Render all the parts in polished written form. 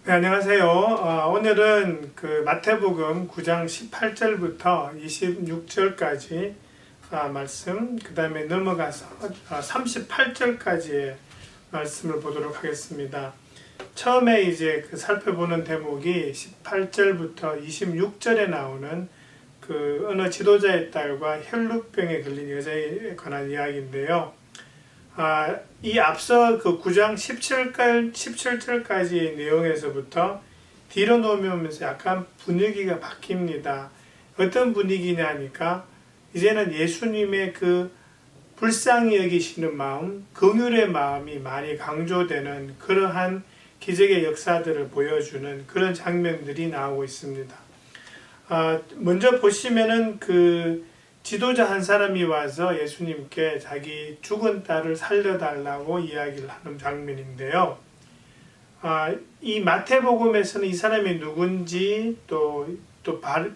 네, 안녕하세요. 오늘은 그 마태복음 9장 18절부터 26절까지 말씀, 그 다음에 넘어가서 38절까지의 말씀을 보도록 하겠습니다. 처음에 이제 그 살펴보는 대목이 18절부터 26절에 나오는 그 어느 지도자의 딸과 혈루병에 걸린 여자에 관한 이야기인데요. 이 앞서 그 9장 17절까지의 내용에서부터 뒤로 넘어오면서 약간 분위기가 바뀝니다. 어떤 분위기냐니까 이제는 예수님의 그 불쌍히 여기시는 마음, 긍휼의 마음이 많이 강조되는 그러한 기적의 역사들을 보여주는 그런 장면들이 나오고 있습니다. 먼저 보시면은 그 지도자 한 사람이 와서 예수님께 자기 죽은 딸을 살려달라고 이야기를 하는 장면인데요. 이 마태복음에서는 이 사람이 누군지 또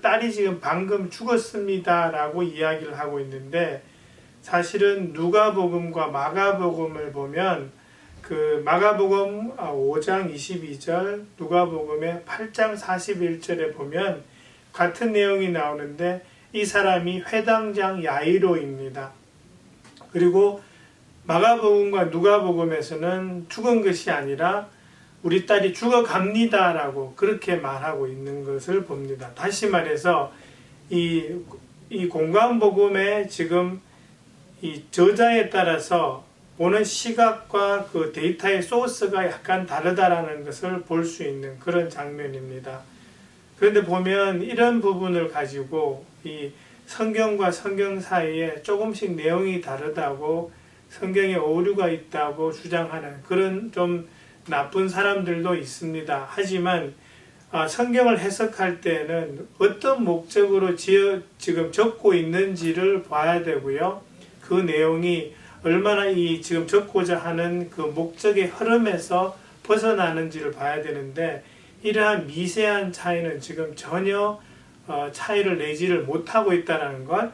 딸이 지금 방금 죽었습니다라고 이야기를 하고 있는데, 사실은 누가복음과 마가복음을 보면 그 마가복음 5장 22절, 누가복음의 8장 41절에 보면 같은 내용이 나오는데 이 사람이 회당장 야이로입니다. 그리고 마가복음과 누가복음에서는 죽은 것이 아니라 우리 딸이 죽어갑니다라고 그렇게 말하고 있는 것을 봅니다. 다시 말해서 이 공관복음의 지금 이 저자에 따라서 보는 시각과 그 데이터의 소스가 약간 다르다라는 것을 볼 수 있는 그런 장면입니다. 그런데 보면 이런 부분을 가지고 이 성경과 성경 사이에 조금씩 내용이 다르다고, 성경에 오류가 있다고 주장하는 그런 좀 나쁜 사람들도 있습니다. 하지만 성경을 해석할 때는 어떤 목적으로 지금 적고 있는지를 봐야 되고요. 그 내용이 얼마나 이 지금 적고자 하는 그 목적의 흐름에서 벗어나는지를 봐야 되는데, 이러한 미세한 차이는 지금 전혀 차이를 내지를 못하고 있다는 것,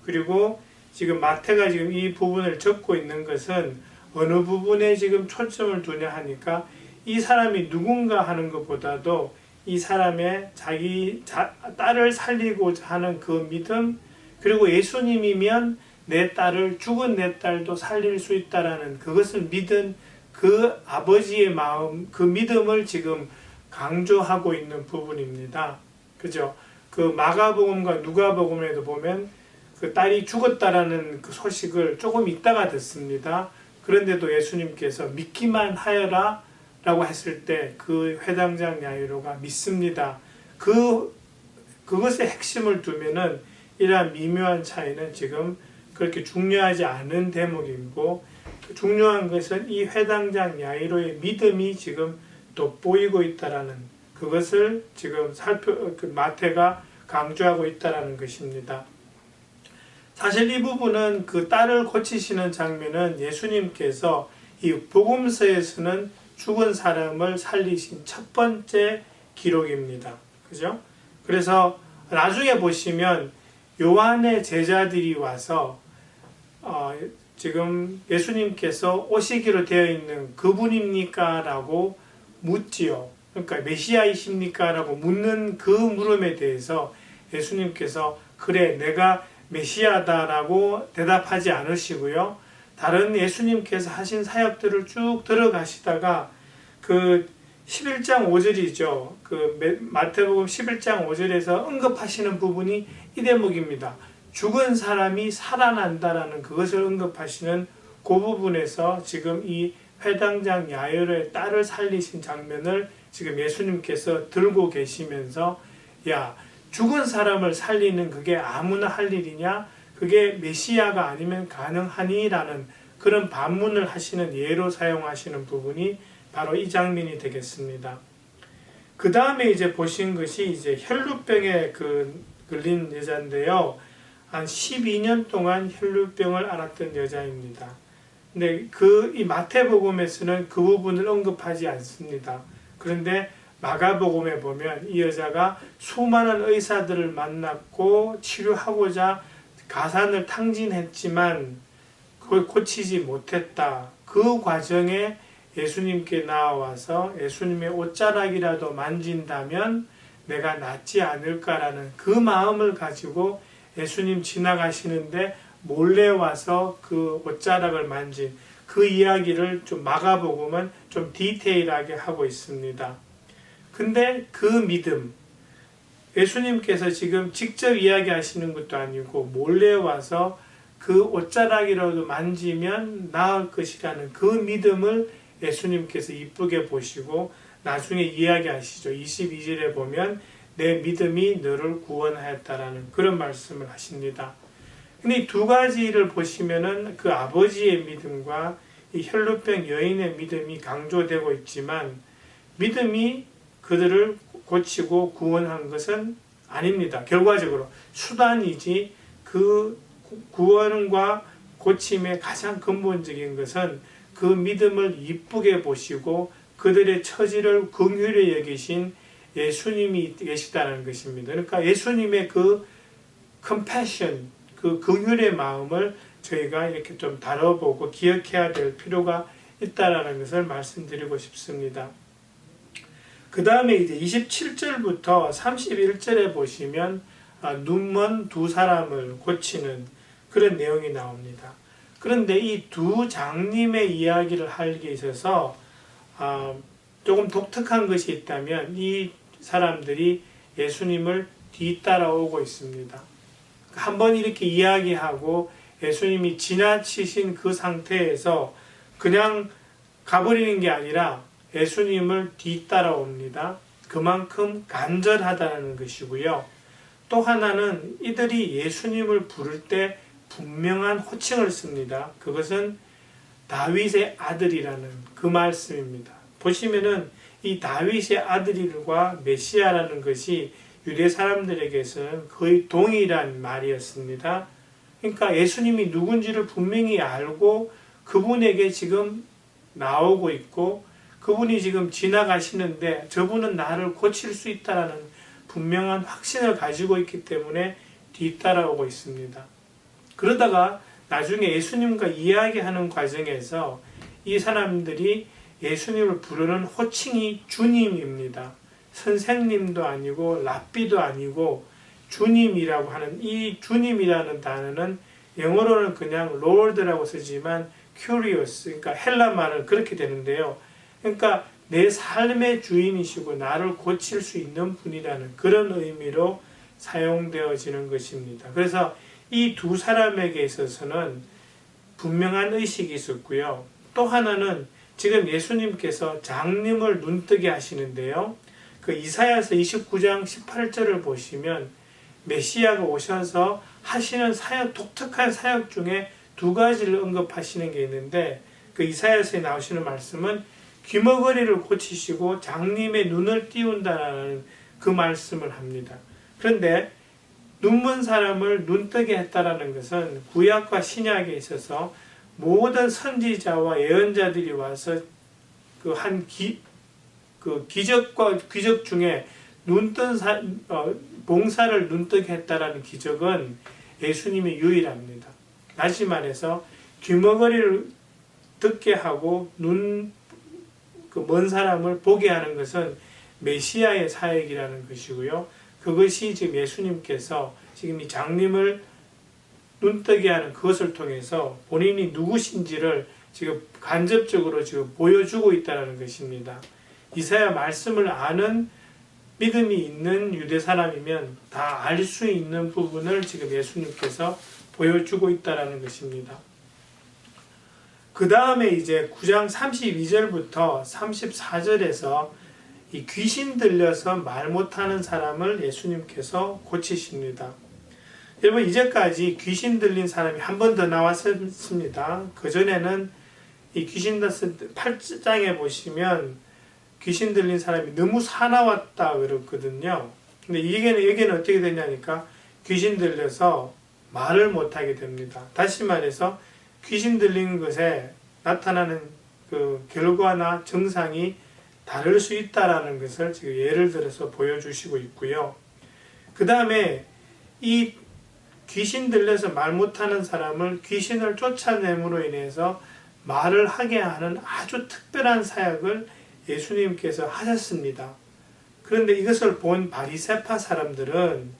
그리고 지금 마태가 지금 이 부분을 적고 있는 것은 어느 부분에 지금 초점을 두냐 하니까 이 사람이 누군가 하는 것보다도 이 사람의 자기 딸을 살리고자 하는 그 믿음, 그리고 예수님이면 내 딸을, 죽은 내 딸도 살릴 수 있다라는 그것을 믿은 그 아버지의 마음, 그 믿음을 지금 강조하고 있는 부분입니다. 그죠? 그 마가복음과 누가복음에도 보면 그 딸이 죽었다라는 그 소식을 조금 있다가 듣습니다. 그런데도 예수님께서 믿기만 하여라 라고 했을 때 그 회당장 야이로가 믿습니다. 그것의 핵심을 두면은 이러한 미묘한 차이는 지금 그렇게 중요하지 않은 대목이고, 중요한 것은 이 회당장 야이로의 믿음이 지금 돋보이고 있다라는 그것을 지금 마태가 강조하고 있다라는 것입니다. 사실 이 부분은 그 딸을 고치시는 장면은 예수님께서 이 복음서에서는 죽은 사람을 살리신 첫 번째 기록입니다. 그죠? 그래서 나중에 보시면 요한의 제자들이 와서 지금 예수님께서 오시기로 되어 있는 그분입니까? 라고 묻지요. 그러니까 메시아이십니까? 라고 묻는 그 물음에 대해서 예수님께서 그래 내가 메시아다라고 대답하지 않으시고요. 다른 예수님께서 하신 사역들을 쭉 들어가시다가 그 11장 5절이죠. 그 마태복음 11장 5절에서 언급하시는 부분이 이 대목입니다. 죽은 사람이 살아난다라는 그것을 언급하시는 그 부분에서 지금 이 회당장 야이로의 딸을 살리신 장면을 지금 예수님께서 들고 계시면서, 야, 죽은 사람을 살리는 그게 아무나 할 일이냐? 그게 메시아가 아니면 가능하니? 라는 그런 반문을 하시는 예로 사용하시는 부분이 바로 이 장면이 되겠습니다. 그 다음에 이제 보신 것이 이제 혈루병에 걸린 여자인데요. 한 12년 동안 혈루병을 앓았던 여자입니다. 근데 이 마태복음에서는 그 부분을 언급하지 않습니다. 그런데 마가복음에 보면 이 여자가 수많은 의사들을 만났고 치료하고자 가산을 탕진했지만 그걸 고치지 못했다. 그 과정에 예수님께 나와서 예수님의 옷자락이라도 만진다면 내가 낫지 않을까라는 그 마음을 가지고 예수님 지나가시는데 몰래 와서 그 옷자락을 만진 그 이야기를 좀 마가복음은 좀 디테일하게 하고 있습니다. 근데 그 믿음, 예수님께서 지금 직접 이야기하시는 것도 아니고 몰래 와서 그 옷자락이라도 만지면 나을 것이라는 그 믿음을 예수님께서 이쁘게 보시고 나중에 이야기하시죠. 22절에 보면 내 믿음이 너를 구원하였다라는 그런 말씀을 하십니다. 근데 이 두 가지를 보시면은 그 아버지의 믿음과 이 혈루병 여인의 믿음이 강조되고 있지만 믿음이 그들을 고치고 구원한 것은 아닙니다. 결과적으로 수단이지 그 구원과 고침의 가장 근본적인 것은 그 믿음을 이쁘게 보시고 그들의 처지를 긍휼히 여기신 예수님이 계시다는 것입니다. 그러니까 예수님의 그 compassion, 그 긍휼의 마음을 저희가 이렇게 좀 다뤄보고 기억해야 될 필요가 있다라는 것을 말씀드리고 싶습니다. 그 다음에 이제 27절부터 31절에 보시면 눈먼 두 사람을 고치는 그런 내용이 나옵니다. 그런데 이 두 장님의 이야기를 하기에 있어서 조금 독특한 것이 있다면 이 사람들이 예수님을 뒤따라오고 있습니다. 한번 이렇게 이야기하고 예수님이 지나치신 그 상태에서 그냥 가버리는 게 아니라 예수님을 뒤따라옵니다. 그만큼 간절하다는 것이고요. 또 하나는 이들이 예수님을 부를 때 분명한 호칭을 씁니다. 그것은 다윗의 아들이라는 그 말씀입니다. 보시면은 이 다윗의 아들과 메시아라는 것이 유대 사람들에게서는 거의 동일한 말이었습니다. 그러니까 예수님이 누군지를 분명히 알고 그분에게 지금 나오고 있고 그분이 지금 지나가시는데 저분은 나를 고칠 수 있다라는 분명한 확신을 가지고 있기 때문에 뒤따라오고 있습니다. 그러다가 나중에 예수님과 이야기하는 과정에서 이 사람들이 예수님을 부르는 호칭이 주님입니다. 선생님도 아니고 랍비도 아니고 주님이라고 하는 이 주님이라는 단어는 영어로는 그냥 Lord라고 쓰지만 Kyrios, 그러니까 헬라 말은 그렇게 되는데요. 그러니까 내 삶의 주인이시고 나를 고칠 수 있는 분이라는 그런 의미로 사용되어지는 것입니다. 그래서 이 두 사람에게 있어서는 분명한 의식이 있었고요. 또 하나는 지금 예수님께서 장님을 눈뜨게 하시는데요. 그 이사야서 29장 18절을 보시면 메시아가 오셔서 하시는 사역, 독특한 사역 중에 두 가지를 언급하시는 게 있는데 그 이사야서에 나오시는 말씀은 귀머거리를 고치시고 장님의 눈을 띄운다라는 그 말씀을 합니다. 그런데 눈먼 사람을 눈뜨게 했다라는 것은 구약과 신약에 있어서 모든 선지자와 예언자들이 와서 그 기적과 기적 중에 봉사를 눈뜨게 했다라는 기적은 예수님이 유일합니다. 다시 말해서 귀머거리를 듣게 하고 먼 사람을 보게 하는 것은 메시아의 사역이라는 것이고요. 그것이 지금 예수님께서 지금 이 장님을 눈뜨게 하는 그것을 통해서 본인이 누구신지를 지금 간접적으로 지금 보여주고 있다는 것입니다. 이사야 말씀을 아는 믿음이 있는 유대 사람이면 다 알 수 있는 부분을 지금 예수님께서 보여주고 있다는 것입니다. 그 다음에 이제 9장 32절부터 34절에서 이 귀신 들려서 말 못하는 사람을 예수님께서 고치십니다. 여러분 이제까지 귀신 들린 사람이 한 번 더 나왔습니다. 그전에는 이 귀신 들린 8장에 보시면 귀신 들린 사람이 너무 사나웠다 그랬거든요. 근데 여기는 어떻게 되냐니까 귀신 들려서 말을 못하게 됩니다. 다시 말해서 귀신 들린 것에 나타나는 그 결과나 증상이 다를 수 있다라는 것을 지금 예를 들어서 보여주시고 있고요. 그 다음에 이 귀신 들려서 말 못하는 사람을 귀신을 쫓아냄으로 인해서 말을 하게 하는 아주 특별한 사역을 예수님께서 하셨습니다. 그런데 이것을 본 바리새파 사람들은,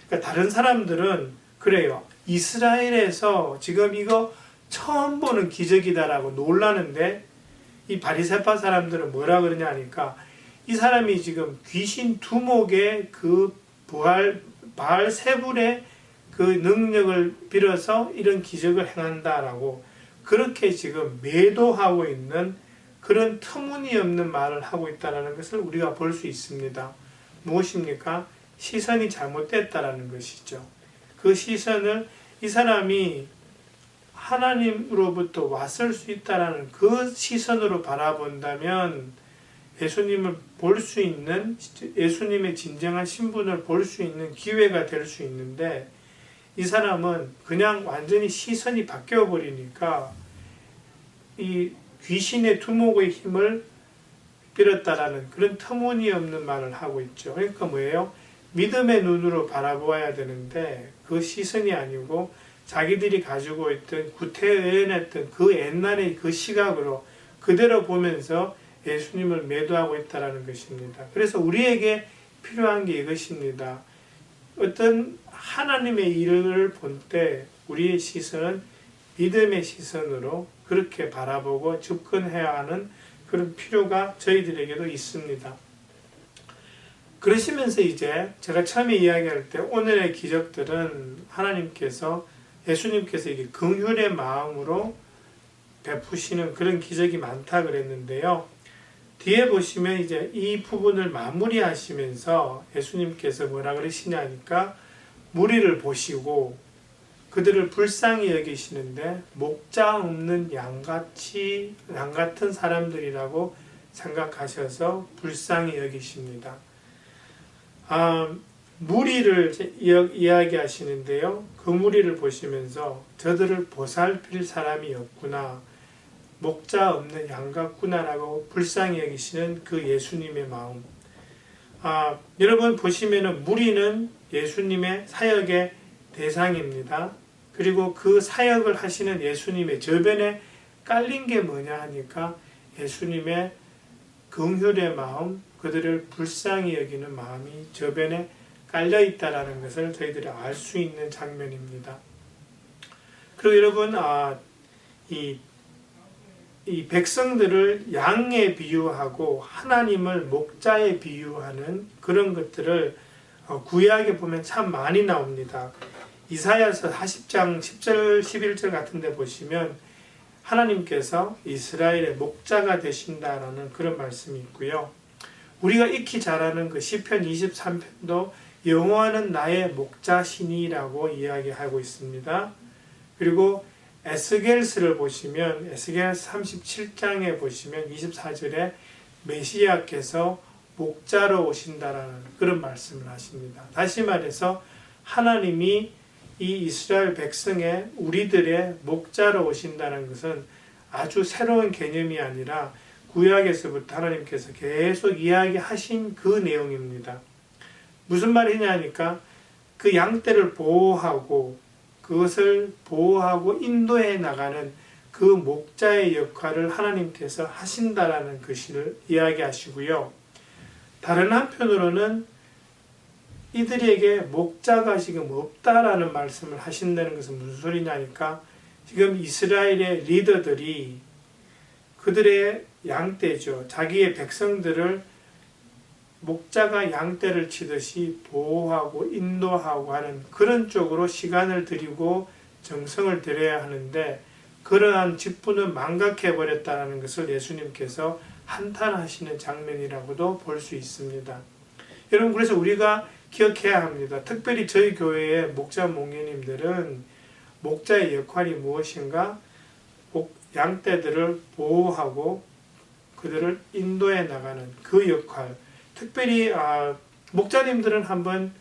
그러니까 다른 사람들은 그래요. 이스라엘에서 지금 이거 처음 보는 기적이다라고 놀라는데, 이 바리새파 사람들은 뭐라 그러냐 하니까, 이 사람이 지금 귀신 두목의 그 바알세불의 그 능력을 빌어서 이런 기적을 행한다라고 그렇게 지금 매도하고 있는 그런 터무니없는 말을 하고 있다는 것을 우리가 볼 수 있습니다. 무엇입니까? 시선이 잘못됐다라는 것이죠. 그 시선을 이 사람이 하나님으로부터 왔을 수 있다라는 그 시선으로 바라본다면 예수님을 볼 수 있는, 예수님의 진정한 신분을 볼 수 있는 기회가 될 수 있는데, 이 사람은 그냥 완전히 시선이 바뀌어 버리니까 이 귀신의 두목의 힘을 빌었다라는 그런 터무니없는 말을 하고 있죠. 그러니까 뭐예요? 믿음의 눈으로 바라보아야 되는데 그 시선이 아니고 자기들이 가지고 있던 구태의연했던 그 옛날의 그 시각으로 그대로 보면서 예수님을 매도하고 있다는 것입니다. 그래서 우리에게 필요한 게 이것입니다. 어떤 하나님의 일을 볼 때 우리의 시선은 믿음의 시선으로 그렇게 바라보고 접근해야 하는 그런 필요가 저희들에게도 있습니다. 그러시면서 이제 제가 처음에 이야기할 때 오늘의 기적들은 하나님께서, 예수님께서 이게 긍휼의 마음으로 베푸시는 그런 기적이 많다 그랬는데요. 뒤에 보시면 이제 이 부분을 마무리하시면서 예수님께서 뭐라 그러시냐 하니까 무리를 보시고 그들을 불쌍히 여기시는데 목자 없는 양 같은 사람들이라고 생각하셔서 불쌍히 여기십니다. 무리를 이야기하시는데요. 그 무리를 보시면서 저들을 보살필 사람이 없구나, 목자 없는 양 같구나라고 불쌍히 여기시는 그 예수님의 마음. 여러분 보시면은 무리는 예수님의 사역의 대상입니다. 그리고 그 사역을 하시는 예수님의 저변에 깔린 게 뭐냐 하니까 예수님의 긍휼의 마음, 그들을 불쌍히 여기는 마음이 저변에 깔려 있다라는 것을 저희들이 알 수 있는 장면입니다. 그리고 여러분, 이 백성들을 양에 비유하고 하나님을 목자에 비유하는 그런 것들을 구약에 보면 참 많이 나옵니다. 이사야서 40장 10절 11절 같은 데 보시면 하나님께서 이스라엘의 목자가 되신다라는 그런 말씀이 있고요. 우리가 익히 잘 아는 그 시편 23편도 여호와는 나의 목자시니라고 이야기하고 있습니다. 그리고 에스겔서를 보시면 에스겔서 37장에 보시면 24절에 메시아께서 목자로 오신다라는 그런 말씀을 하십니다. 다시 말해서 하나님이 이 이스라엘 백성의 우리들의 목자로 오신다는 것은 아주 새로운 개념이 아니라 구약에서부터 하나님께서 계속 이야기하신 그 내용입니다. 무슨 말이냐 하니까 그 양떼를 보호하고 그것을 보호하고 인도해 나가는 그 목자의 역할을 하나님께서 하신다라는 것을 이야기하시고요. 다른 한편으로는 이들에게 목자가 지금 없다라는 말씀을 하신다는 것은 무슨 소리냐니까 지금 이스라엘의 리더들이 그들의 양떼죠. 자기의 백성들을 목자가 양떼를 치듯이 보호하고 인도하고 하는 그런 쪽으로 시간을 들이고 정성을 들여야 하는데 그러한 직분은 망각해버렸다는 것을 예수님께서 한탄하시는 장면이라고도 볼 수 있습니다. 여러분, 그래서 우리가 기억해야 합니다. 특별히 저희 교회의 목자 목회님들은 목자의 역할이 무엇인가? 양떼들을 보호하고 그들을 인도해 나가는 그 역할. 특별히 목자님들은 한번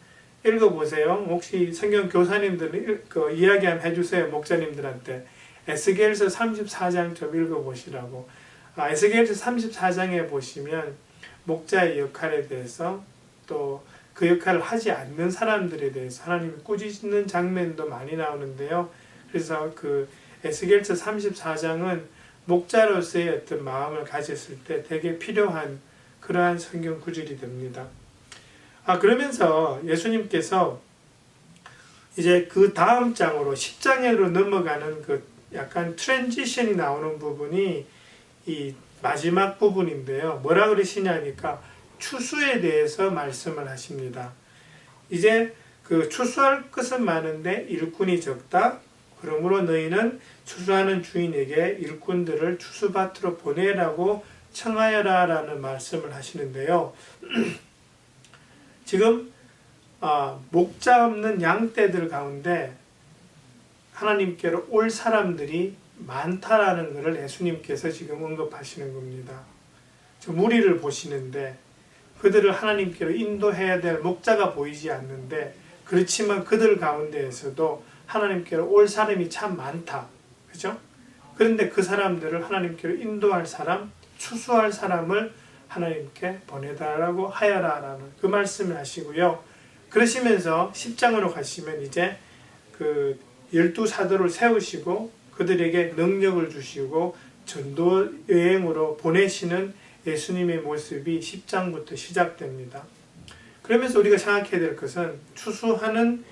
읽어보세요. 혹시 성경 교사님들은 이야기 한번 해주세요. 목자님들한테. 에스겔서 34장 좀 읽어보시라고. 에스겔서 34장에 보시면 목자의 역할에 대해서 또 그 역할을 하지 않는 사람들에 대해서 하나님이 꾸짖는 장면도 많이 나오는데요. 그래서 그 에스겔서 34장은 목자로서의 어떤 마음을 가졌을 때 되게 필요한 그러한 성경 구절이 됩니다. 그러면서 예수님께서 이제 그 다음 장으로 10장으로 넘어가는 그 약간 트랜지션이 나오는 부분이 이 마지막 부분인데요. 뭐라 그러시냐니까 추수에 대해서 말씀을 하십니다. 이제 그 추수할 것은 많은데 일꾼이 적다. 그러므로 너희는 추수하는 주인에게 일꾼들을 추수밭으로 보내라고 청하여라 라는 말씀을 하시는데요. 지금 목자 없는 양떼들 가운데 하나님께로 올 사람들이 많다라는 것을 예수님께서 지금 언급하시는 겁니다. 저 무리를 보시는데 그들을 하나님께로 인도해야 될 목자가 보이지 않는데, 그렇지만 그들 가운데에서도 하나님께로 올 사람이 참 많다. 그죠? 그런데 그 사람들을 하나님께로 인도할 사람, 추수할 사람을 하나님께 보내달라고 하여라라는 그 말씀을 하시고요. 그러시면서 10장으로 가시면 이제 그 12사도를 세우시고 그들에게 능력을 주시고 전도 여행으로 보내시는 예수님의 모습이 10장부터 시작됩니다. 그러면서 우리가 생각해야 될 것은 추수하는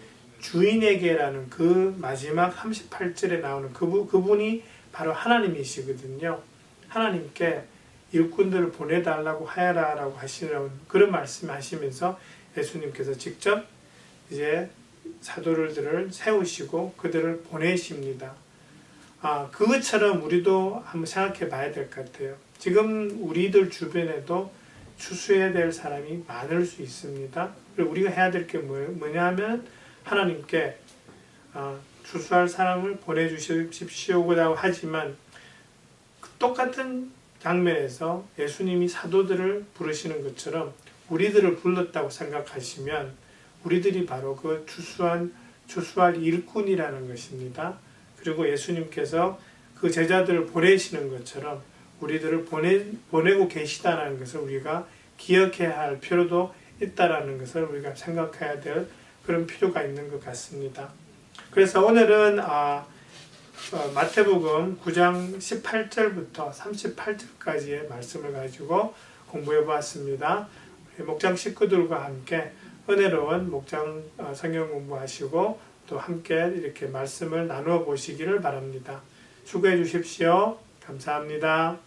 주인에게라는 그 마지막 38절에 나오는 그분이 바로 하나님이시거든요. 하나님께 일꾼들을 보내달라고 하여라라고 하시는 그런 말씀을 하시면서 예수님께서 직접 이제 사도들을 세우시고 그들을 보내십니다. 그것처럼 우리도 한번 생각해 봐야 될 것 같아요. 지금 우리들 주변에도 추수해야 될 사람이 많을 수 있습니다. 그리고 우리가 해야 될 게 뭐냐면 하나님께 추수할 사람을 보내주십시오라고 하지만 똑같은 장면에서 예수님이 사도들을 부르시는 것처럼 우리들을 불렀다고 생각하시면 우리들이 바로 그 추수할 일꾼이라는 것입니다. 그리고 예수님께서 그 제자들을 보내시는 것처럼 우리들을 보내고 계시다는 것을 우리가 기억해야 할 필요도 있다는 것을 우리가 생각해야 될 그런 필요가 있는 것 같습니다. 그래서 오늘은 마태복음 9장 18절부터 38절까지의 말씀을 가지고 공부해 보았습니다. 목장 식구들과 함께 은혜로운 목장 성경 공부하시고 또 함께 이렇게 말씀을 나누어 보시기를 바랍니다. 수고해 주십시오. 감사합니다.